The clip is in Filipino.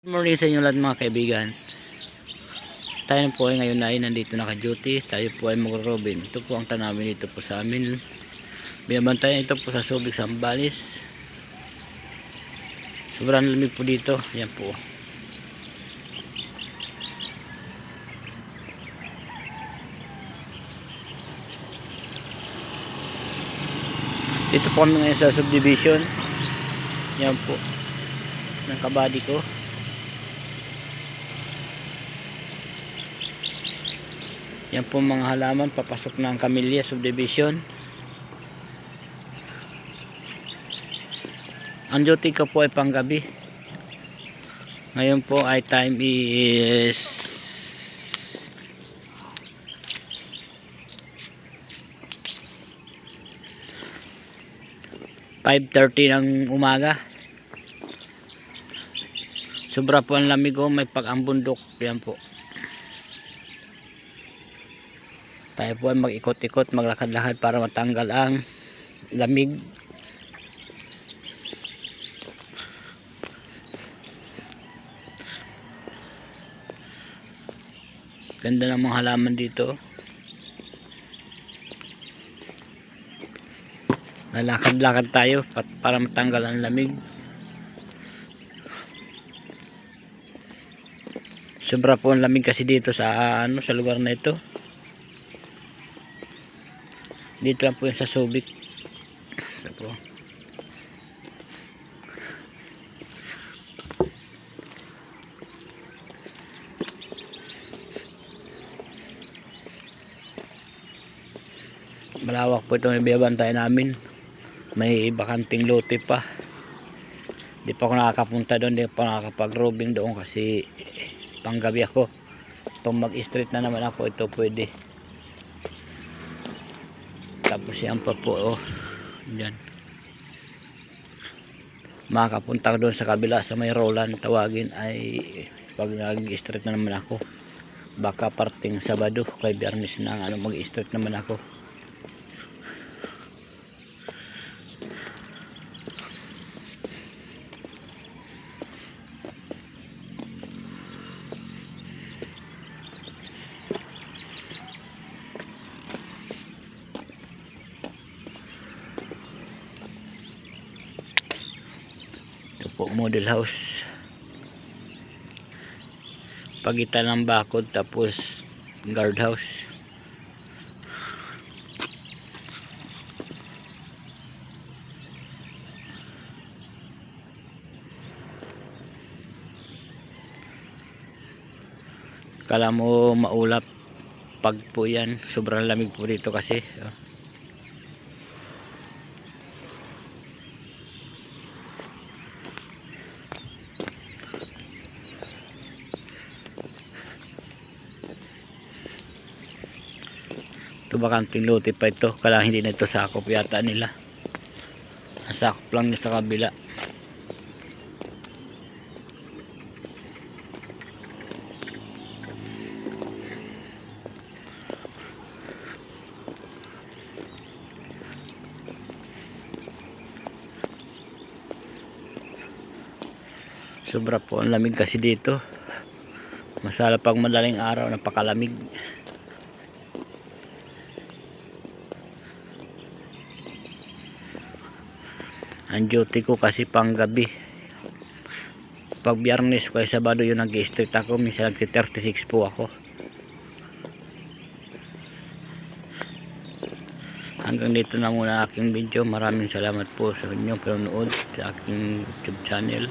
Good morning sa inyo lahat mga kaibigan. Tayo po ay ngayon ay nandito naka-duty. Tayo po ay mag-robin. Ito po ang tanawin dito po sa amin. Binabantayan ito po sa Subic, Zambales. Sobrang lamig po dito. Yan po. Dito po kami ngayon sa subdivision. Yan po. Ng kabady ko. Yan po mga halaman, papasok ng Camellia subdivision. Ang duty ko po ay panggabi. Ngayon po ay time is 5:30 ng umaga. Sobra po ang lamig, may pag-ambundok. Yan po. Tayo po ay mag-ikot-ikot, maglakad-lakad para matanggal ang lamig. Ganda ng mga halaman dito. Lalakad-lakad tayo para matanggal ang lamig. Sobra po ang lamig kasi dito sa sa lugar na ito. Dito lang po yung sa Subic. Ito po. Malawak po itong ibabantay namin. May bakanting lote pa. Di pa ako nakakapunta doon. Di pa nakakapag-robing doon kasi panggabi ako. Itong mag-street na naman ako, ito pwede. Tapos yan pa po, yan. Makakapunta doon sa kabila sa may Roland, tawagin ay pag nag-street na naman ako. Baka parting Sabado kay Biyernes na mag-street naman ako. Model house, pagitan ng bakod, tapos guard house. Kala mo maulap pag po yan, sobrang lamig po dito kasi. Ito bakanting lote pa ito. Kala hindi na ito sakop yata nila. Ang sakop lang niya sa kabila. Sobra po ang lamig kasi dito. Masala pag madaling araw, napakalamig. Ang duty ko kasi pang gabi. Pag Biyernes kaya Sabado yung nag-street ako, minsan nag-36 po ako. Hanggang dito na muna aking video. Maraming salamat po sa inyong panonood sa aking YouTube channel.